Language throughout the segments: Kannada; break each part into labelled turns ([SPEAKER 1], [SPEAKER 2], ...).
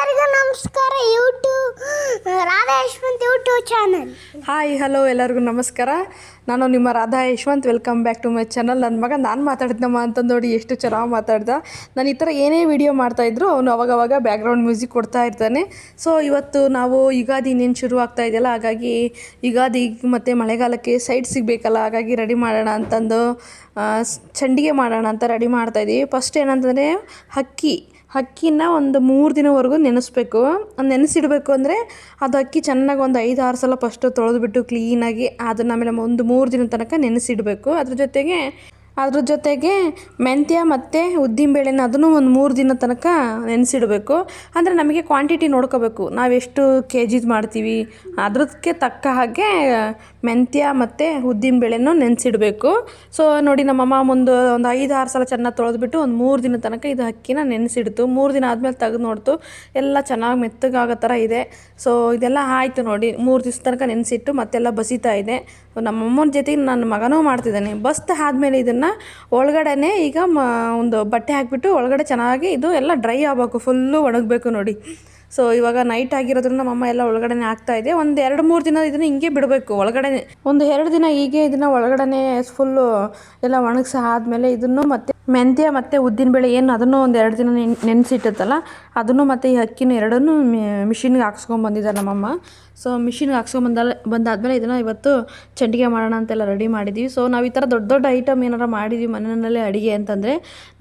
[SPEAKER 1] ಎಲ್ಲರಿಗೂ ನಮಸ್ಕಾರ. Radha Yashwant YouTube channel.
[SPEAKER 2] Hi hello ಎಲ್ಲರಿಗೂ ನಮಸ್ಕಾರ. ನಾನು ನಿಮ್ಮ Radha Yashwant. Welcome back to my channel. ನನ್ನ ಮಗ ನಾನು ಮಾತಾಡ್ದಮ್ಮ ಅಂತ ನೋಡಿ ಎಷ್ಟು ಚೆನ್ನಾಗಿ ಮಾತಾಡ್ದ. ನಾನು ಈ ಥರ ಏನೇ ವಿಡಿಯೋ ಮಾಡ್ತಾಯಿದ್ರು ಅವನು ಅವಾಗವಾಗ ಬ್ಯಾಕ್ಗ್ರೌಂಡ್ ಮ್ಯೂಸಿಕ್ ಕೊಡ್ತಾ ಇರ್ತಾನೆ. ಸೊ ಇವತ್ತು ನಾವು ಯುಗಾದಿ ಇನ್ನೇನು ಶುರು ಆಗ್ತಾ ಇದೆಯಲ್ಲ, ಹಾಗಾಗಿ ಯುಗಾದಿ ಮತ್ತು ಮಳೆಗಾಲಕ್ಕೆ ಸೈಡ್ ಸಿಗಬೇಕಲ್ಲ, ಹಾಗಾಗಿ ರೆಡಿ ಮಾಡೋಣ ಅಂತಂದು ಚಂಡಿಗೆ ಮಾಡೋಣ ಅಂತ ರೆಡಿ ಮಾಡ್ತಾಯಿದ್ದೀವಿ. ಫಸ್ಟ್ ಏನಂತಂದರೆ ಅಕ್ಕಿನ ಒಂದು 3 ದಿನವರೆಗೂ ನೆನೆಸ್ಬೇಕು. ನೆನೆಸಿಡಬೇಕು ಅಂದರೆ ಅದು ಅಕ್ಕಿ ಚೆನ್ನಾಗಿ ಒಂದು 5-6 ಸಲ ಫಸ್ಟು ತೊಳೆದ್ಬಿಟ್ಟು ಕ್ಲೀನಾಗಿ ಅದನ್ನು ಆಮೇಲೆ ಒಂದು 3 ದಿನದ ತನಕ ನೆನೆಸಿಡಬೇಕು. ಅದ್ರ ಜೊತೆಗೆ ಮೆಂತ್ಯ ಮತ್ತು ಉದ್ದಿನಬೇಳೆನ ಅದನ್ನು ಒಂದು 3 ದಿನದ ತನಕ ನೆನೆಸಿಡಬೇಕು. ಅಂದರೆ ನಮಗೆ ಕ್ವಾಂಟಿಟಿ ನೋಡ್ಕೋಬೇಕು, ನಾವು ಎಷ್ಟು KGದು ಮಾಡ್ತೀವಿ ಅದಕ್ಕೆ ತಕ್ಕ ಹಾಗೆ ಮೆಂತ್ಯ ಮತ್ತು ಉದ್ದಿನಬೇಳೆನೂ ನೆನೆಸಿಡಬೇಕು. ಸೊ ನೋಡಿ, ನಮ್ಮಮ್ಮ ಒಂದು 5-6 ಸಲ ಚೆನ್ನಾಗಿ ತೊಳೆದ್ಬಿಟ್ಟು ಒಂದು 3 ದಿನದ ತನಕ ಇದು ಅಕ್ಕಿನ ನೆನೆಸಿಡ್ತು. 3 ದಿನ ಆದಮೇಲೆ ತೆಗೆದು ನೋಡ್ತು, ಎಲ್ಲ ಚೆನ್ನಾಗಿ ಮೆತ್ತಗಾಗೋ ಥರ ಇದೆ. ಸೊ ಇದೆಲ್ಲ ಆಯಿತು ನೋಡಿ. 3 ದಿವಸ ತನಕ ನೆನೆಸಿಟ್ಟು ಮತ್ತೆಲ್ಲ ಬಸಿತಾ ಇದೆ. ನಮ್ಮಮ್ಮನ ಜೊತೆಗೆ ನನ್ನ ಮಗನೂ ಮಾಡ್ತಿದ್ದಾನೆ. ಬಸ್ತು ಆದಮೇಲೆ ಇದನ್ನು ಒಳಗಡೆ ಈಗ ಒಂದು ಬಟ್ಟೆ ಹಾಕಿಬಿಟ್ಟು ಒಳಗಡೆ ಚೆನ್ನಾಗಿ ಇದು ಎಲ್ಲ ಡ್ರೈ ಆಗಬೇಕು, ಫುಲ್ಲು ಒಣಗಬೇಕು ನೋಡಿ. ಸೊ ಇವಾಗ ನೈಟ್ ಆಗಿರೋದ್ರಿಂದ ನಮ್ಮಮ್ಮ ಎಲ್ಲ ಒಳಗಡೆ ಹಾಕ್ತಾಯಿದೆ. ಒಂದು 2-3 ದಿನ ಇದನ್ನು ಹಿಂಗೆ ಬಿಡಬೇಕು ಒಳಗಡೆ. ಒಂದು 2 ದಿನ ಹೀಗೆ ಇದನ್ನು ಒಳಗಡೆ ಫುಲ್ಲು ಎಲ್ಲ ಒಣಗಿಸಿ ಆದಮೇಲೆ ಇದನ್ನು ಮತ್ತು ಮೆಂತ್ಯ ಮತ್ತು ಉದ್ದಿನಬೇಳೆ ಏನು ಅದನ್ನು ಒಂದು 2 ದಿನ ನೆನೆಸಿಟ್ಟತ್ತಲ್ಲ, ಅದನ್ನು ಮತ್ತು ಈ ಅಕ್ಕಿನ ಎರಡನ್ನೂ ಮಿಷಿನ್ಗೆ ಹಾಕ್ಸ್ಕೊಂಬಂದಿದ್ದಾರೆ ನಮ್ಮಮ್ಮ. ಸೊ ಮಿಷಿನ್ಗೆ ಬಂದಾದಮೇಲೆ ಇದನ್ನು ಇವತ್ತು ಚಂಡಿಗೆ ಮಾಡೋಣ ಅಂತೆಲ್ಲ ರೆಡಿ ಮಾಡಿದ್ದೀವಿ. ಸೊ ನಾವು ಈ ಥರ ದೊಡ್ಡ ಐಟಮ್ ಏನಾರು ಮಾಡಿದ್ವಿ ಮನೆಯಲ್ಲೇ ಅಡುಗೆ ಅಂತಂದರೆ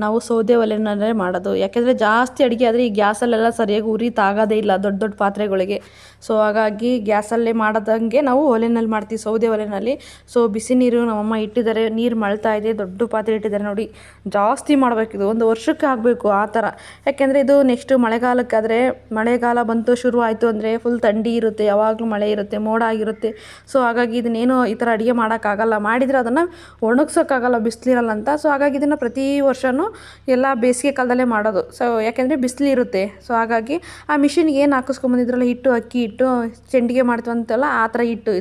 [SPEAKER 2] ನಾವು ಸೌದೆ ಒಲೆಯಲ್ಲೇ ಮಾಡೋದು. ಯಾಕೆಂದರೆ ಜಾಸ್ತಿ ಅಡುಗೆ ಆದರೆ ಈ ಗ್ಯಾಸಲ್ಲೆಲ್ಲ ಸರಿಯಾಗಿ ಉರಿ ತಾಗೋದೇ ಇಲ್ಲ ದೊಡ್ಡ ಪಾತ್ರೆಗಳಿಗೆ. ಸೊ ಹಾಗಾಗಿ ಗ್ಯಾಸಲ್ಲೇ ಮಾಡೋದಂಗೆ ನಾವು ಒಲೆಯಲ್ಲಿ ಮಾಡ್ತೀವಿ, ಸೌದೆ ಒಲೆಯಲ್ಲಿ. ಸೊ ಬಿಸಿ ನೀರು ನಮ್ಮಮ್ಮ ಇಟ್ಟಿದ್ದಾರೆ, ನೀರು ಮಳ್ತಾ ಇದೆ, ದೊಡ್ಡ ಪಾತ್ರೆ ಇಟ್ಟಿದ್ದಾರೆ ನೋಡಿ. ಜಾಸ್ತಿ ಮಾಡಬೇಕಿದು, ಒಂದು ವರ್ಷಕ್ಕೆ ಆಗಬೇಕು ಆ ಥರ. ಯಾಕೆಂದರೆ ಇದು ನೆಕ್ಸ್ಟ್ ಮಳೆಗಾಲಕ್ಕಾದರೆ, ಮಳೆಗಾಲ ಬಂತು ಶುರು ಆಯಿತು ಅಂದರೆ ಫುಲ್ ಥಂಡಿ ಇರುತ್ತೆ, ಯಾವಾಗಲೂ ಮಳೆ ಇರುತ್ತೆ, ಮೋಡ ಆಗಿರುತ್ತೆ. ಸೊ ಹಾಗಾಗಿ ಇದನ್ನೇನು ಈ ಥರ ಅಡುಗೆ ಮಾಡೋಕ್ಕಾಗಲ್ಲ, ಮಾಡಿದರೆ ಅದನ್ನು ಒಣಗ್ಸೋಕ್ಕಾಗಲ್ಲ ಬಿಸಿಲಿರಲ್ಲ ಅಂತ. ಸೊ ಹಾಗಾಗಿ ಇದನ್ನು ಪ್ರತಿ ವರ್ಷವೂ ಎಲ್ಲ ಬೇಸಿಗೆ ಕಾಲದಲ್ಲೇ ಮಾಡೋದು. ಸೊ ಯಾಕೆಂದರೆ ಬಿಸಿಲಿರುತ್ತೆ. ಸೊ ಹಾಗಾಗಿ ಆ ಮಿಷಿನ್ಗೆ ಏನು ಹಾಕಿಸ್ಕೊಂಬಂದಿದ್ರಲ್ಲ ಹಿಟ್ಟು, ಅಕ್ಕಿ ಹಿಟ್ಟು ಚಂಡಿಗೆ ಮಾಡ್ತೀವಂತಲ್ಲ ಆ ಥರ ಹಿಟ್ಟು,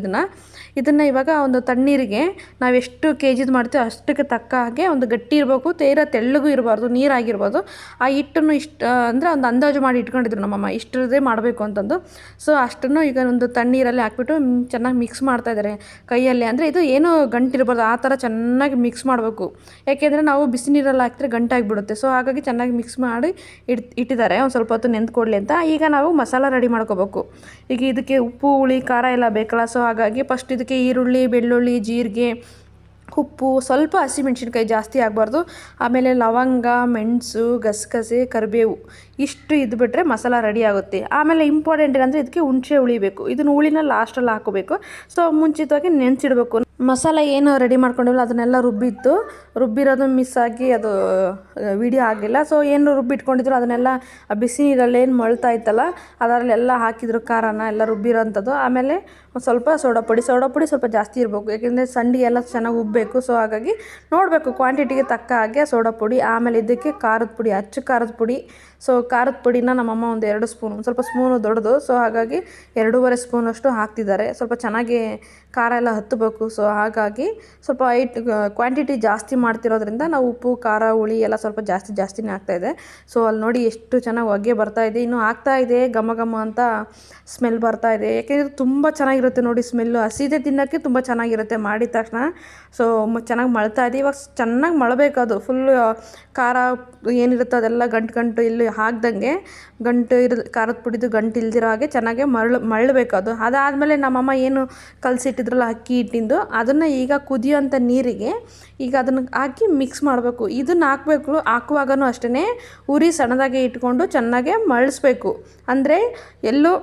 [SPEAKER 2] ಇದನ್ನು ಇವಾಗ ಒಂದು ತಣ್ಣೀರಿಗೆ ನಾವು ಎಷ್ಟು KGದು ಮಾಡ್ತೀವಿ ಅಷ್ಟಕ್ಕೆ ತಕ್ಕ ಹಾಗೆ ಒಂದು ಗಟ್ಟಿ ಇರಬೇಕು, ತೀರಾ ತೆಳ್ಳಗೂ ಇರಬಾರ್ದು, ನೀರಾಗಿರ್ಬೋದು. ಆ ಹಿಟ್ಟನ್ನು ಅಂದರೆ ಒಂದು ಅಂದಾಜು ಮಾಡಿ ಇಟ್ಕೊಂಡಿದ್ರು ನಮ್ಮಮ್ಮ, ಇಷ್ಟರದೇ ಮಾಡಬೇಕು ಅಂತಂದು. ಸೊ ಅಷ್ಟನ್ನು ಈಗ ಒಂದು ತಣ್ಣೀರಲ್ಲಿ ಹಾಕ್ಬಿಟ್ಟು ಚೆನ್ನಾಗಿ ಮಿಕ್ಸ್ ಮಾಡ್ತಾಯಿದ್ದಾರೆ ಕೈಯಲ್ಲಿ. ಅಂದರೆ ಇದು ಏನೂ ಗಂಟಿರ್ಬಾರ್ದು, ಆ ಥರ ಚೆನ್ನಾಗಿ ಮಿಕ್ಸ್ ಮಾಡಬೇಕು. ಯಾಕೆಂದರೆ ನಾವು ಬಿಸಿ ನೀರಲ್ಲಿ ಹಾಕಿದ್ರೆ ಗಂಟಾಗಿಬಿಡುತ್ತೆ. ಸೊ ಹಾಗಾಗಿ ಚೆನ್ನಾಗಿ ಮಿಕ್ಸ್ ಮಾಡಿ ಇಟ್ಟಿದ್ದಾರೆ ಒಂದು ಸ್ವಲ್ಪ ಹೊತ್ತು ನೆಂದ್ಕೊಡ್ಲಿ ಅಂತ. ಈಗ ನಾವು ಮಸಾಲ ರೆಡಿ ಮಾಡ್ಕೋಬೇಕು. ಈಗ ಇದಕ್ಕೆ ಉಪ್ಪು, ಹುಳಿ, ಖಾರ ಎಲ್ಲ ಬೇಕಲ್ಲ. ಸೊ ಹಾಗಾಗಿ ಫಸ್ಟ್ ಇದಕ್ಕೆ ಈರುಳ್ಳಿ, ಬೆಳ್ಳುಳ್ಳಿ, ಜೀರಿಗೆ, ಉಪ್ಪು, ಸ್ವಲ್ಪ ಹಸಿಮೆಣ್ಸಿನ್ಕಾಯಿ, ಜಾಸ್ತಿ ಆಗಬಾರ್ದು. ಆಮೇಲೆ ಲವಂಗ, ಮೆಣಸು, ಗಸಗಸೆ, ಕರಿಬೇವು ಇಷ್ಟು ಇದ್ಬಿಟ್ರೆ ಮಸಾಲ ರೆಡಿ ಆಗುತ್ತೆ. ಆಮೇಲೆ ಇಂಪಾರ್ಟೆಂಟ್ ಏನಂದರೆ ಇದಕ್ಕೆ ಹುಣಸೆ ಹುಳಿ ಬೇಕು. ಇದನ್ನು ಹುಳಿನ ಲಾಸ್ಟಲ್ಲಿ ಹಾಕೋಬೇಕು. ಸೊ ಮುಂಚಿತವಾಗಿ ನೆನೆಸಿಡ್ಬೇಕು. ಮಸಾಲ ಏನು ರೆಡಿ ಮಾಡ್ಕೊಂಡಿಲ್ಲ ಅದನ್ನೆಲ್ಲ ರುಬ್ಬಿರೋದು ಮಿಸ್ ಆಗಿ ಅದು ವಿಡಿಯೋ ಆಗಲಿಲ್ಲ. ಸೊ ಏನು ರುಬ್ಬಿಟ್ಕೊಂಡಿದ್ರು ಅದನ್ನೆಲ್ಲ ಬಿಸಿ ನೀರಲ್ಲಿ ಏನು ಮಳ್ತಾ ಇತ್ತಲ್ಲ ಅದರಲ್ಲೆಲ್ಲ ಹಾಕಿದ್ರು ಖಾರನ ಎಲ್ಲ ರುಬ್ಬಿರೋಂಥದ್ದು. ಆಮೇಲೆ ಒಂದು ಸ್ವಲ್ಪ ಸೋಡಾ ಪುಡಿ ಸ್ವಲ್ಪ ಜಾಸ್ತಿ ಇರಬೇಕು, ಯಾಕೆಂದರೆ ಸಂಡಿಗೆ ಎಲ್ಲ ಚೆನ್ನಾಗಿ ಉಬ್ಬಬೇಕು. ಸೊ ಹಾಗಾಗಿ ನೋಡಬೇಕು ಕ್ವಾಂಟಿಟಿಗೆ ತಕ್ಕ ಹಾಗೆ ಸೋಡಾ ಪುಡಿ. ಆಮೇಲೆ ಇದಕ್ಕೆ ಖಾರದ ಪುಡಿ, ಅಚ್ಚ ಖಾರದ ಪುಡಿ. ಸೊ ಖಾರದ ಪುಡಿನ ನಮ್ಮಮ್ಮ ಒಂದು 2 ಸ್ಪೂನು, ಒಂದು ಸ್ವಲ್ಪ ಸ್ಪೂನು ದೊಡ್ಡದು. ಸೊ ಹಾಗಾಗಿ 2.5 ಸ್ಪೂನಷ್ಟು ಹಾಕ್ತಿದ್ದಾರೆ. ಸ್ವಲ್ಪ ಚೆನ್ನಾಗಿ ಖಾರ ಎಲ್ಲ ಹತ್ತಬೇಕು. ಸೊ ಹಾಗಾಗಿ ಸ್ವಲ್ಪ ಕ್ವಾಂಟಿಟಿ ಜಾಸ್ತಿ ಮಾಡ್ತಿರೋದ್ರಿಂದ ನಾವು ಉಪ್ಪು, ಖಾರ, ಹುಳಿ ಎಲ್ಲ ಸ್ವಲ್ಪ ಜಾಸ್ತಿನೇ ಆಗ್ತಾಯಿದೆ. ಸೊ ಅಲ್ಲಿ ನೋಡಿ ಎಷ್ಟು ಚೆನ್ನಾಗಿ ಹೊಗೆ ಬರ್ತಾಯಿದೆ, ಇನ್ನೂ ಆಗ್ತಾಯಿದೆ, ಘಮ ಅಂತ ಸ್ಮೆಲ್ ಬರ್ತಾಯಿದೆ. ಯಾಕೆಂದರೆ ತುಂಬ ಚೆನ್ನಾಗಿರುತ್ತೆ ನೋಡಿ ಸ್ಮೆಲ್ಲು. ಹಸಿದೆ ತಿನ್ನೋಕ್ಕೆ ತುಂಬ ಚೆನ್ನಾಗಿರುತ್ತೆ ಮಾಡಿದ ತಕ್ಷಣ. ಸೊ ಚೆನ್ನಾಗಿ ಮಳ್ತಾ ಇದೆ. ಇವಾಗ ಚೆನ್ನಾಗಿ ಮಳಬೇಕು, ಅದು ಫುಲ್ಲು ಖಾರ ಏನಿರುತ್ತೆ ಅದೆಲ್ಲ ಗಂಟು ಇಲ್ಲಿ ಹಾಕ್ದಂಗೆ, ಖಾರದ ಪುಡಿದು ಗಂಟು ಇಲ್ದಿರೋ ಹಾಗೆ ಚೆನ್ನಾಗೆ ಮಳ್ಳಬೇಕು ಅದು. ಅದಾದಮೇಲೆ ನಮ್ಮಮ್ಮ ಏನು ಕಲಸಿಟ್ಟಿದ್ರಲ್ಲ ಅಕ್ಕಿ ಹಿಟ್ಟಿಂದು, ಅದನ್ನು ಈಗ ಕುದಿಯೋಂಥ ನೀರಿಗೆ ಈಗ ಅದನ್ನು ಹಾಕಿ ಮಿಕ್ಸ್ ಮಾಡಬೇಕು. ಇದನ್ನು ಹಾಕುವಾಗನೂ ಅಷ್ಟೇ ಉರಿ ಸಣ್ಣದಾಗೆ ಇಟ್ಕೊಂಡು ಚೆನ್ನಾಗೆ ಮಳಿಸ್ಬೇಕು. ಅಂದರೆ ಎಲ್ಲೂ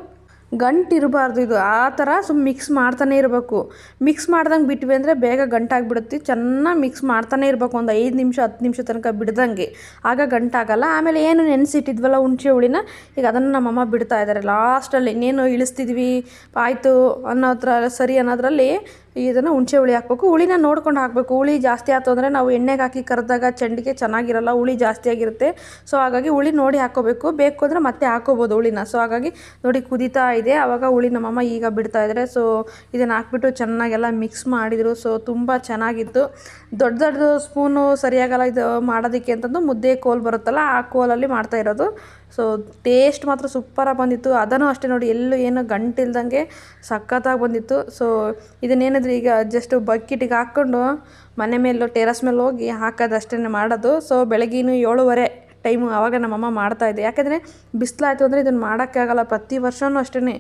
[SPEAKER 2] ಗಂಟಿರಬಾರ್ದು, ಇದು ಆ ಥರ ಮಿಕ್ಸ್ ಮಾಡ್ತಾನೆ ಇರಬೇಕು. ಮಿಕ್ಸ್ ಮಾಡ್ದಂಗೆ ಬಿಟ್ವಿ ಅಂದರೆ ಬೇಗ ಗಂಟಾಗಿಬಿಡುತ್ತೆ. ಚೆನ್ನಾಗಿ ಮಿಕ್ಸ್ ಮಾಡ್ತಾನೆ ಇರಬೇಕು, ಒಂದು 5 ನಿಮಿಷ 10 ನಿಮಿಷ ತನಕ ಬಿಡ್ದಂಗೆ, ಆಗ ಗಂಟಾಗಲ್ಲ. ಆಮೇಲೆ ಏನು ನೆನೆಸಿಟ್ಟಿದ್ವಲ್ಲ ಹುಣಸೆ ಹುಳಿನ, ಈಗ ಅದನ್ನು ನಮ್ಮಮ್ಮ ಬಿಡ್ತಾ ಇದ್ದಾರೆ ಲಾಸ್ಟಲ್ಲಿ. ಇನ್ನೇನು ಇಳಿಸ್ತಿದ್ವಿ ಆಯಿತು ಅನ್ನೋದ್ರಲ್ಲಿ ಇದನ್ನು ಹುಣಸೆ ಹುಳಿ ಹಾಕಬೇಕು. ಹುಳಿನ ನೋಡ್ಕೊಂಡು ಹಾಕಬೇಕು. ಹುಳಿ ಜಾಸ್ತಿ ಆಯ್ತು ಅಂದರೆ ನಾವು ಎಣ್ಣೆಗೆ ಹಾಕಿ ಕರೆದಾಗ ಚಂಡಿಗೆ ಚೆನ್ನಾಗಿರಲ್ಲ, ಹುಳಿ ಜಾಸ್ತಿ ಆಗಿರುತ್ತೆ. ಸೊ ಹಾಗಾಗಿ ಹುಳಿ ನೋಡಿ ಹಾಕ್ಕೋಬೇಕು, ಬೇಕು ಅಂದರೆ ಮತ್ತೆ ಹಾಕ್ಕೋಬೋದು ಹುಳಿನ. ಸೊ ಹಾಗಾಗಿ ನೋಡಿ ಕುದೀತಾ ಇದೆ, ಆವಾಗ ಹುಳಿ ನಮ್ಮಮ್ಮ ಈಗ ಬಿಡ್ತಾ ಇದ್ದಾರೆ. ಸೊ ಇದನ್ನು ಹಾಕ್ಬಿಟ್ಟು ಚೆನ್ನಾಗೆಲ್ಲ ಮಿಕ್ಸ್ ಮಾಡಿದರು. ಸೊ ತುಂಬ ಚೆನ್ನಾಗಿತ್ತು. ದೊಡ್ಡ ಸ್ಪೂನು ಸರಿಯಾಗಲ್ಲ ಇದು ಮಾಡೋದಕ್ಕೆ ಅಂತಂದು ಮುದ್ದೆ ಕೋಲ್ ಬರುತ್ತಲ್ಲ ಆ ಕೋಲಲ್ಲಿ ಮಾಡ್ತಾ ಇರೋದು. ಸೊ ಟೇಸ್ಟ್ ಮಾತ್ರ ಸೂಪರಾಗಿ ಬಂದಿತ್ತು. ಅದನ್ನು ಅಷ್ಟೇ ನೋಡಿ, ಎಲ್ಲೂ ಏನು ಗಂಟಿಲ್ದಂಗೆ ಸಖತ್ತಾಗಿ ಬಂದಿತ್ತು. ಸೊ ಇದನ್ನೇನಿದ್ರೆ ಈಗ ಜಸ್ಟ್ ಬಕೆಟಿಗೆ ಹಾಕ್ಕೊಂಡು ಮನೆ ಮೇಲೆ ಟೆರಸ್ ಮೇಲೆ ಹೋಗಿ ಹಾಕೋದು ಅಷ್ಟೇ ಮಾಡೋದು. ಸೊ ಬೆಳಗಿನ 7:30 ಟೈಮು ಆವಾಗ ನಮ್ಮಮ್ಮ ಮಾಡ್ತಾಯಿದ್ದೆ. ಯಾಕೆಂದರೆ ಬಿಸಿಲಾಯಿತು ಅಂದರೆ ಇದನ್ನು ಮಾಡೋಕ್ಕಾಗಲ್ಲ. ಪ್ರತಿ ವರ್ಷವೂ ಅಷ್ಟೇ,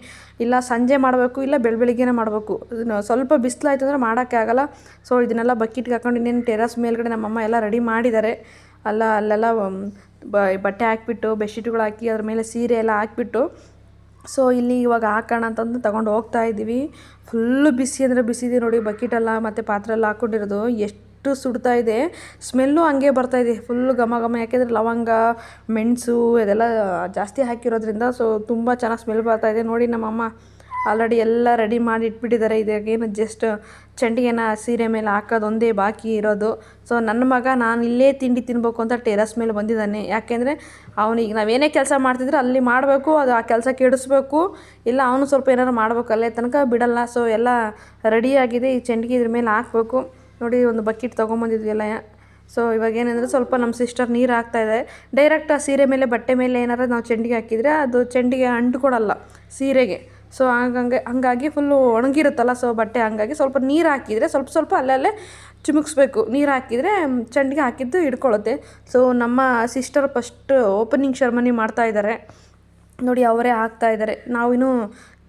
[SPEAKER 2] ಇಲ್ಲ ಸಂಜೆ ಮಾಡಬೇಕು, ಇಲ್ಲ ಬೆಳಗ್ಗೆನೇ ಮಾಡಬೇಕು. ಸ್ವಲ್ಪ ಬಿಸಿಲಾಯಿತು ಅಂದರೆ ಮಾಡೋಕ್ಕೆ ಆಗಲ್ಲ. ಸೊ ಇದನ್ನೆಲ್ಲ ಬಕೆಟ್ಗೆ ಹಾಕೊಂಡು ಇನ್ನೇನು ಟೆರಸ್ ಮೇಲ್ಗಡೆ ನಮ್ಮಮ್ಮ ಎಲ್ಲ ರೆಡಿ ಮಾಡಿದ್ದಾರೆ. ಅಲ್ಲೆಲ್ಲ ಬಟ್ಟೆ ಹಾಕಿಬಿಟ್ಟು ಬೆಡ್ಶೀಟ್ಗಳು ಹಾಕಿ ಅದ್ರ ಮೇಲೆ ಸೀರೆ ಎಲ್ಲ ಹಾಕಿಬಿಟ್ಟು ಸೊ ಇಲ್ಲಿ ಇವಾಗ ಹಾಕೋಣ ಅಂತಂದು ತಗೊಂಡು ಹೋಗ್ತಾ ಇದ್ದೀವಿ. ಫುಲ್ಲು ಬಿಸಿ ಅಂದರೆ ಬಿಸಿದೆ ನೋಡಿ. ಬಕೆಟೆಲ್ಲ ಮತ್ತು ಪಾತ್ರೆ ಎಲ್ಲ ಹಾಕ್ಕೊಂಡಿರೋದು ಎಷ್ಟು ಸುಡ್ತಾ ಇದೆ. ಸ್ಮೆಲ್ಲು ಹಂಗೆ ಬರ್ತಾಯಿದೆ, ಫುಲ್ಲು ಘಮ ಘಮ. ಯಾಕೆಂದರೆ ಲವಂಗ, ಮೆಣಸು ಇದೆಲ್ಲ ಜಾಸ್ತಿ ಹಾಕಿರೋದ್ರಿಂದ ಸೊ ತುಂಬ ಚೆನ್ನಾಗಿ ಸ್ಮೆಲ್ ಬರ್ತಾಯಿದೆ ನೋಡಿ. ನಮ್ಮಮ್ಮ ಆಲ್ರೆಡಿ ಎಲ್ಲ ರೆಡಿ ಮಾಡಿ ಇಟ್ಬಿಟ್ಟಿದ್ದಾರೆ. ಇದಾಗೇನು ಜಸ್ಟ್ ಚಂಡಿಗೆನ ಸೀರೆ ಮೇಲೆ ಹಾಕೋದೊಂದೇ ಬಾಕಿ ಇರೋದು. ಸೊ ನನ್ನ ಮಗ ನಾನು ಇಲ್ಲೇ ತಿಂಡಿ ತಿನ್ಬೇಕು ಅಂತ ಟೆರಸ್ ಮೇಲೆ ಬಂದಿದ್ದಾನೆ. ಯಾಕೆಂದರೆ ಅವನಿಗೆ ನಾವೇನೇ ಕೆಲಸ ಮಾಡ್ತಿದ್ರೆ ಅಲ್ಲಿ ಮಾಡಬೇಕು, ಅದು ಆ ಕೆಲಸ ಕೆಡಿಸ್ಬೇಕು, ಇಲ್ಲ ಅವನು ಸ್ವಲ್ಪ ಏನಾರು ಮಾಡಬೇಕು, ಅಲ್ಲೇ ತನಕ ಬಿಡಲ್ಲ. ಸೊ ಎಲ್ಲ ರೆಡಿಯಾಗಿದೆ. ಈ ಚಂಡಿಗೆ ಇದ್ರ ಮೇಲೆ ಹಾಕಬೇಕು ನೋಡಿ. ಒಂದು ಬಕೆಟ್ ತೊಗೊಂಬಂದಿದ್ವಿ ಎಲ್ಲ. ಸೊ ಇವಾಗ ಏನಂದರೆ ಸ್ವಲ್ಪ ನಮ್ಮ ಸಿಸ್ಟರ್ ನೀರು ಹಾಕ್ತಾಯಿದೆ. ಡೈರೆಕ್ಟ್ ಆ ಸೀರೆ ಮೇಲೆ ಬಟ್ಟೆ ಮೇಲೆ ಏನಾರು ನಾವು ಚಂಡಿಗೆ ಹಾಕಿದರೆ ಅದು ಚಂಡಿಗೆ ಅಂಟ್ಕೊಡಲ್ಲ ಸೀರೆಗೆ. ಸೊ ಹಂಗಾಗಿ ಫುಲ್ಲು ಒಣಗಿರುತ್ತಲ್ಲ, ಸೊ ಬಟ್ಟೆ ಹಂಗಾಗಿ ಸ್ವಲ್ಪ ನೀರು ಹಾಕಿದರೆ ಸ್ವಲ್ಪ ಅಲ್ಲಲ್ಲೇ ಚಿಮುಕ್ಸ್ಬೇಕು. ನೀರು ಹಾಕಿದರೆ ಚಂಡಿಗೆ ಹಾಕಿದ್ದು ಹಿಡ್ಕೊಳ್ಳುತ್ತೆ. ಸೊ ನಮ್ಮ ಸಿಸ್ಟರ್ ಫಸ್ಟ್ ಓಪನಿಂಗ್ ಶರ್ಮನಿ ಮಾಡ್ತಾಯಿದ್ದಾರೆ ನೋಡಿ, ಅವರೇ ಹಾಕ್ತಾಯಿದ್ದಾರೆ. ನಾವಿನ್ನೂ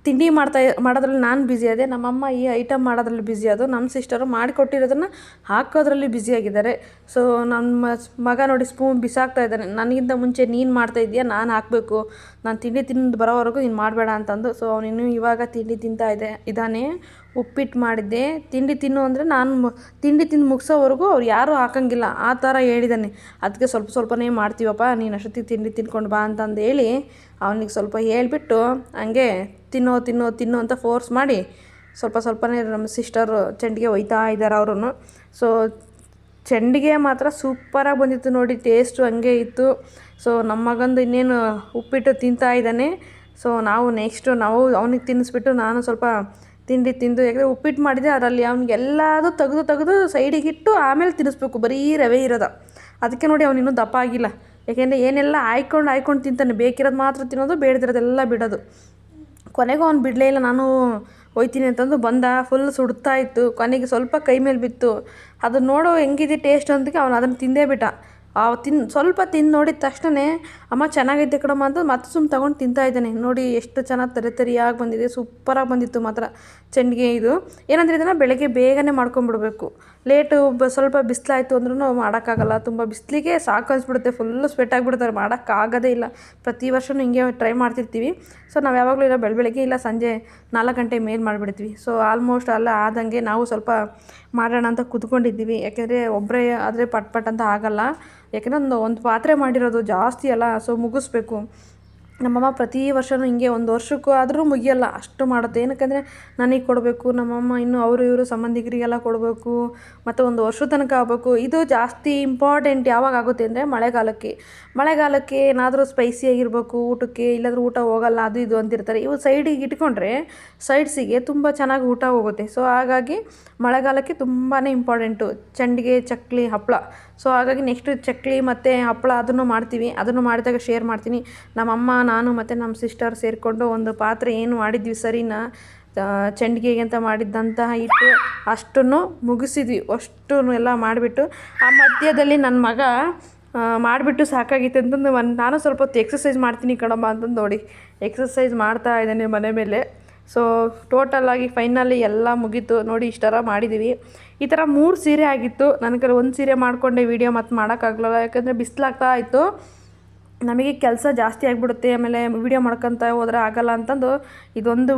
[SPEAKER 2] ತಿಂಡಿ ಮಾಡೋದ್ರಲ್ಲಿ ನಾನು ಬ್ಯುಸಿ ಆದೆ. ನಮ್ಮಮ್ಮ ಈ ಐಟಮ್ ಮಾಡೋದ್ರಲ್ಲಿ ಬ್ಯುಸಿ ಅದು. ನಮ್ಮ ಸಿಸ್ಟರು ಮಾಡಿಕೊಟ್ಟಿರೋದನ್ನು ಹಾಕೋದ್ರಲ್ಲಿ ಬ್ಯುಸಿಯಾಗಿದ್ದಾರೆ. ಸೊ ನಮ್ಮ ಮಗ ನೋಡಿ ಸ್ಪೂನ್ ಬಿಸಾಕ್ತಾ ಇದ್ದಾನೆ. ನನಗಿಂತ ಮುಂಚೆ ನೀನು ಮಾಡ್ತಾಯಿದ್ದೀಯಾ, ನಾನು ಹಾಕಬೇಕು, ನಾನು ತಿಂಡಿ ತಿಂದು ಬರೋವರೆಗೂ ನೀನು ಮಾಡಬೇಡ ಅಂತಂದು. ಸೊ ಅವನಿನ್ನು ಇವಾಗ ತಿಂಡಿ ಇದ್ದಾನೆ. ಉಪ್ಪಿಟ್ಟು ಮಾಡಿದ್ದೆ. ತಿಂಡಿ ತಿನ್ನು ಅಂದರೆ ನಾನು ತಿಂಡಿ ತಿಂದು ಮುಗಿಸೋವರೆಗೂ ಅವ್ರು ಯಾರೂ ಹಾಕೋಂಗಿಲ್ಲ, ಆ ಥರ ಹೇಳಿದ್ದಾನೆ. ಅದಕ್ಕೆ ಸ್ವಲ್ಪನೇ ಮಾಡ್ತೀವಪ್ಪ, ನೀನು ಅಷ್ಟೊತ್ತಿಗೆ ತಿಂಡಿ ತಿನ್ಕೊಂಡು ಬಾ ಅಂತಂದು ಹೇಳಿ ಅವನಿಗೆ ಸ್ವಲ್ಪ ಹೇಳ್ಬಿಟ್ಟು ಹಂಗೆ ತಿನ್ನು ಅಂತ ಫೋರ್ಸ್ ಮಾಡಿ ಸ್ವಲ್ಪನೇ ನಮ್ಮ ಸಿಸ್ಟರು ಚಂಡಿಗೆ ಒಯ್ತಾ ಇದ್ದಾರೆ ಅವರು. ಸೊ ಚಂಡಿಗೆ ಮಾತ್ರ ಸೂಪರಾಗಿ ಬಂದಿತ್ತು ನೋಡಿ, ಟೇಸ್ಟು ಹಂಗೆ ಇತ್ತು. ಸೊ ನಮ್ಮ ಮಗಂದು ಇನ್ನೇನು ಉಪ್ಪಿಟ್ಟು ತಿಂತಾ ಇದ್ದಾನೆ. ಸೊ ನಾವು ಅವನಿಗೆ ತಿನ್ನಿಸ್ಬಿಟ್ಟು ನಾನು ಸ್ವಲ್ಪ ತಿಂಡಿ ತಿಂದು, ಯಾಕಂದರೆ ಉಪ್ಪಿಟ್ಟು ಮಾಡಿದೆ ಅದರಲ್ಲಿ ಅವ್ನಿಗೆಲ್ಲದು ತೆಗೆದು ಸೈಡಿಗಿಟ್ಟು ಆಮೇಲೆ ತಿನ್ನಿಸ್ಬೇಕು. ಬರೀ ರವೆ ಇರೋದು. ಅದಕ್ಕೆ ನೋಡಿ ಅವನು ಇನ್ನೂ ದಪ್ಪ ಆಗಿಲ್ಲ. ಯಾಕೆಂದರೆ ಏನೆಲ್ಲ ಆಯ್ಕೊಂಡು ತಿಂತಾನೆ. ಬೇಕಿರೋದು ಮಾತ್ರ ತಿನ್ನೋದು, ಬೇಡದಿರೋದೆಲ್ಲ ಬಿಡೋದು. ಕೊನೆಗೂ ಅವ್ನು ಬಿಡಲೇ ಇಲ್ಲ. ನಾನು ಹೋಯ್ತೀನಿ ಅಂತಂದು ಬಂದ. ಫುಲ್ ಸುಡ್ತಾ ಇತ್ತು. ಕೊನೆಗೆ ಸ್ವಲ್ಪ ಕೈ ಮೇಲೆ ಬಿತ್ತು. ಅದು ನೋಡೋ ಹೆಂಗಿದೆ ಟೇಸ್ಟ್ ಅಂತಕ್ಕೆ ಅವನು ಅದನ್ನು ತಿಂದೇ ಬಿಟ್ಟ. ಸ್ವಲ್ಪ ತಿಂದು ನೋಡಿದ ತಕ್ಷಣ ಅಮ್ಮ ಚೆನ್ನಾಗೈತೆ ಕಣಮ್ಮ ಅಂತ ಮತ್ತೆ ಸುಮ್ಮನೆ ತೊಗೊಂಡು ತಿಂತಾಯಿದ್ದಾನೆ ನೋಡಿ. ಎಷ್ಟು ಚೆನ್ನಾಗಿ ತರಿಯಾಗಿ ಬಂದಿದೆ, ಸೂಪರಾಗಿ ಬಂದಿತ್ತು ಮಾತ್ರ ಚಂಡಿಗೆ. ಇದು ಏನಂದರೆ ಇದನ್ನು ಬೆಳಗ್ಗೆ ಬೇಗನೆ ಮಾಡ್ಕೊಂಬಿಡ್ಬೇಕು. ಲೇಟು ಸ್ವಲ್ಪ ಬಿಸಿಲಾಯಿತು ಅಂದ್ರೂ ಮಾಡೋಕ್ಕಾಗಲ್ಲ. ತುಂಬ ಬಿಸಿಲಿಗೆ ಸಾಕು ಅನಿಸ್ಬಿಡುತ್ತೆ, ಫುಲ್ಲು ಸ್ವೆಟ್ ಆಗಿಬಿಡ್ತಾರೆ, ಮಾಡೋಕ್ಕಾಗೋದೇ ಇಲ್ಲ. ಪ್ರತಿ ವರ್ಷವೂ ಹಿಂಗೆ ಟ್ರೈ ಮಾಡ್ತಿರ್ತೀವಿ. ಸೊ ನಾವು ಯಾವಾಗಲೂ ಇಲ್ಲ ಬೆಳಗ್ಗೆ ಇಲ್ಲ ಸಂಜೆ 4 ಗಂಟೆ ಮೇಲೆ ಮಾಡಿಬಿಡ್ತೀವಿ. ಸೊ ಆಲ್ಮೋಸ್ಟ್ ಅಲ್ಲ ಆದಂಗೆ ನಾವು ಸ್ವಲ್ಪ ಮಾಡೋಣ ಅಂತ ಕೂತ್ಕೊಂಡಿದ್ದೀವಿ. ಯಾಕೆಂದರೆ ಒಬ್ಬರೇ ಆದರೆ ಪಟ್ ಅಂತ ಆಗಲ್ಲ. ಯಾಕೆಂದರೆ ಒಂದು ಪಾತ್ರೆ ಮಾಡಿರೋದು ಜಾಸ್ತಿ ಅಲ್ಲ, ಸೊ ಮುಗಿಸ್ಬೇಕು. ನಮ್ಮಮ್ಮ ಪ್ರತಿ ವರ್ಷವೂ ಹಿಂಗೆ 1 ವರ್ಷಕ್ಕೂ ಆದರೂ ಮುಗಿಯಲ್ಲ, ಅಷ್ಟು ಮಾಡುತ್ತೆ. ಏನಕ್ಕಂದರೆ ನನಗೆ ಕೊಡಬೇಕು, ನಮ್ಮಮ್ಮ ಇನ್ನು ಅವರು ಇವರು ಸಂಬಂಧಿಕರಿಗೆಲ್ಲ ಕೊಡಬೇಕು, ಮತ್ತು 1 ವರ್ಷದ ತನಕ ಆಗಬೇಕು. ಇದು ಜಾಸ್ತಿ ಇಂಪಾರ್ಟೆಂಟ್ ಯಾವಾಗ ಆಗುತ್ತೆ ಅಂದರೆ ಮಳೆಗಾಲಕ್ಕೆ ಏನಾದರೂ ಸ್ಪೈಸಿಯಾಗಿರಬೇಕು ಊಟಕ್ಕೆ, ಇಲ್ಲಾಂದ್ರೆ ಊಟ ಹೋಗಲ್ಲ ಅದು ಇದು ಅಂತಿರ್ತಾರೆ. ಇವು ಸೈಡಿಗೆ ಇಟ್ಕೊಂಡ್ರೆ ಸೈಡ್ಸಿಗೆ ತುಂಬ ಚೆನ್ನಾಗಿ ಊಟ ಹೋಗುತ್ತೆ. ಸೊ ಹಾಗಾಗಿ ಮಳೆಗಾಲಕ್ಕೆ ತುಂಬಾ ಇಂಪಾರ್ಟೆಂಟು ಚಂಡಿಗೆ, ಚಕ್ಲಿ, ಹಪ್ಪಳ. ಸೊ ಹಾಗಾಗಿ ನೆಕ್ಸ್ಟ್ ಚಕ್ಲಿ ಮತ್ತು ಹಪ್ಪಳ ಅದನ್ನು ಮಾಡ್ತೀವಿ. ಅದನ್ನು ಮಾಡಿದಾಗ ಶೇರ್ ಮಾಡ್ತೀನಿ. ನಮ್ಮಮ್ಮ, ನಾನು ಮತ್ತು ನಮ್ಮ ಸಿಸ್ಟರ್ ಸೇರಿಕೊಂಡು ಒಂದು ಪಾತ್ರೆ ಏನು ಮಾಡಿದ್ವಿ ಸರಿನಾ ಚಂಡಿಗೆಗೆ ಅಂತ ಮಾಡಿದ್ದಂತಹ ಹಿಟ್ಟು ಅಷ್ಟನ್ನು ಮುಗಿಸಿದ್ವಿ. ಅಷ್ಟೂ ಎಲ್ಲ ಮಾಡಿಬಿಟ್ಟು ಆ ಮಧ್ಯದಲ್ಲಿ ನನ್ನ ಮಗ ಮಾಡಿಬಿಟ್ಟು ಸಾಕಾಗಿತ್ತು ಅಂತಂದು ನಾನು ಸ್ವಲ್ಪ ಹೊತ್ತು ಎಕ್ಸಸೈಸ್ ಮಾಡ್ತೀನಿ ಕಣಮ್ಮ ಅಂತಂದು ನೋಡಿ ಎಕ್ಸಸೈಸ್ ಮಾಡ್ತಾ ಇದ್ದೇನೆ ಮನೆ ಮೇಲೆ. ಸೊ ಟೋಟಲಾಗಿ ಫೈನಲಿ ಎಲ್ಲ ಮುಗೀತು ನೋಡಿ. ಇಷ್ಟರ ಮಾಡಿದ್ದೀವಿ. ಈ ಥರ 3 ಸೀರೆ ಆಗಿತ್ತು. ನನಗೆ 1 ಸೀರೆ ಮಾಡಿಕೊಂಡೆ ವೀಡಿಯೋ ಮತ್ತು ಮಾಡೋಕ್ಕಾಗಲ್ಲ. ಯಾಕಂದರೆ ಬಿಸಿಲಾಗ್ತಾ ಇತ್ತು, ನಮಗೆ ಕೆಲಸ ಜಾಸ್ತಿ ಆಗಿಬಿಡುತ್ತೆ, ಆಮೇಲೆ ವೀಡಿಯೋ ಮಾಡ್ಕೊತ ಹೋದ್ರೆ ಆಗಲ್ಲ ಅಂತಂದು ಇದೊಂದು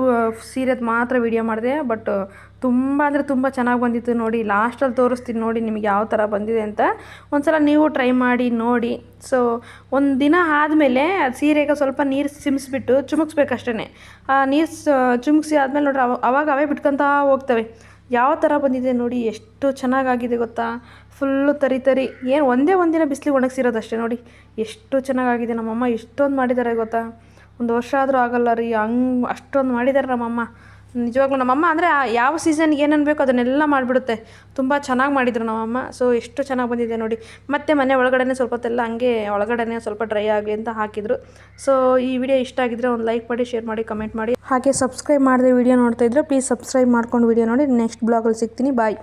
[SPEAKER 2] ಸೀರೆದು ಮಾತ್ರ ವೀಡಿಯೋ ಮಾಡಿದೆ. ಬಟ್ ತುಂಬ ಅಂದರೆ ತುಂಬ ಚೆನ್ನಾಗಿ ಬಂದಿತ್ತು ನೋಡಿ. ಲಾಸ್ಟಲ್ಲಿ ತೋರಿಸ್ತೀನಿ ನೋಡಿ ನಿಮಗೆ ಯಾವ ಥರ ಬಂದಿದೆ ಅಂತ. ಒಂದು ಸಲ ನೀವು ಟ್ರೈ ಮಾಡಿ ನೋಡಿ. ಸೊ ಒಂದು ದಿನ ಆದಮೇಲೆ ಸೀರೆಗೆ ಸ್ವಲ್ಪ ನೀರು ಸಿಮಿಸ್ಬಿಟ್ಟು ಚುಮುಕ್ಸ್ಬೇಕಷ್ಟೇ. ಆ ನೀರು ಚುಮುಕ್ಸಿ ಆದಮೇಲೆ ನೋಡ್ರಿ ಅವಾಗ ಅವೇ ಬಿಟ್ಕೊತ ಹೋಗ್ತವೆ. ಯಾವ ಥರ ಬಂದಿದೆ ನೋಡಿ, ಎಷ್ಟು ಚೆನ್ನಾಗಾಗಿದೆ ಗೊತ್ತಾ. ಫುಲ್ಲು ತರಿ ಏನು ಒಂದೇ ದಿನ ಬಿಸಿಲಿಗೆ ಒಣಗಿಸಿರೋದಷ್ಟೇ ನೋಡಿ. ಎಷ್ಟು ಚೆನ್ನಾಗಾಗಿದೆ. ನಮ್ಮಮ್ಮ ಎಷ್ಟೊಂದು ಮಾಡಿದ್ದಾರೆ ಗೊತ್ತಾ. 1 ವರ್ಷ ಆದರೂ ಆಗಲ್ಲ ರೀ, ಅಷ್ಟೊಂದು ಮಾಡಿದ್ದಾರೆ ನಮ್ಮಮ್ಮ. ನಿಜವಾಗ್ಲೂ ನಮ್ಮಮ್ಮ ಅಂದರೆ ಯಾವ ಸೀಸನ್ಗೆ ಏನೇನು ಬೇಕೋ ಅದನ್ನೆಲ್ಲ ಮಾಡಿಬಿಡುತ್ತೆ. ತುಂಬ ಚೆನ್ನಾಗಿ ಮಾಡಿದರು ನಮ್ಮಮ್ಮ. ಸೊ ಎಷ್ಟು ಚೆನ್ನಾಗಿ ಬಂದಿದೆ ನೋಡಿ. ಮತ್ತು ಮನೆ ಒಳಗಡೆ ಸ್ವಲ್ಪ ಹೊತ್ತೆಲ್ಲ ಹಂಗೆ ಒಳಗಡೆ ಸ್ವಲ್ಪ ಡ್ರೈ ಆಗಲಿ ಅಂತ ಹಾಕಿದರು. ಸೊ ಈ ವಿಡಿಯೋ ಇಷ್ಟ ಆಗಿದ್ದರೆ ಒಂದು ಲೈಕ್ ಮಾಡಿ, ಶೇರ್ ಮಾಡಿ, ಕಮೆಂಟ್ ಮಾಡಿ. ಹಾಗೆ ಸಬ್ಸ್ಕ್ರೈಬ್ ಮಾಡದೆ ವಿಡಿಯೋ ನೋಡ್ತಾ ಇದ್ದರೆ ಪ್ಲೀಸ್ ಸಬ್ಸ್ಕ್ರೈಬ್ ಮಾಡ್ಕೊಂಡು ವಿಡಿಯೋ ನೋಡಿ. ನೆಕ್ಸ್ಟ್ ಬ್ಲಾಗಲ್ಲಿ ಸಿಗ್ತೀನಿ. ಬಾಯ್.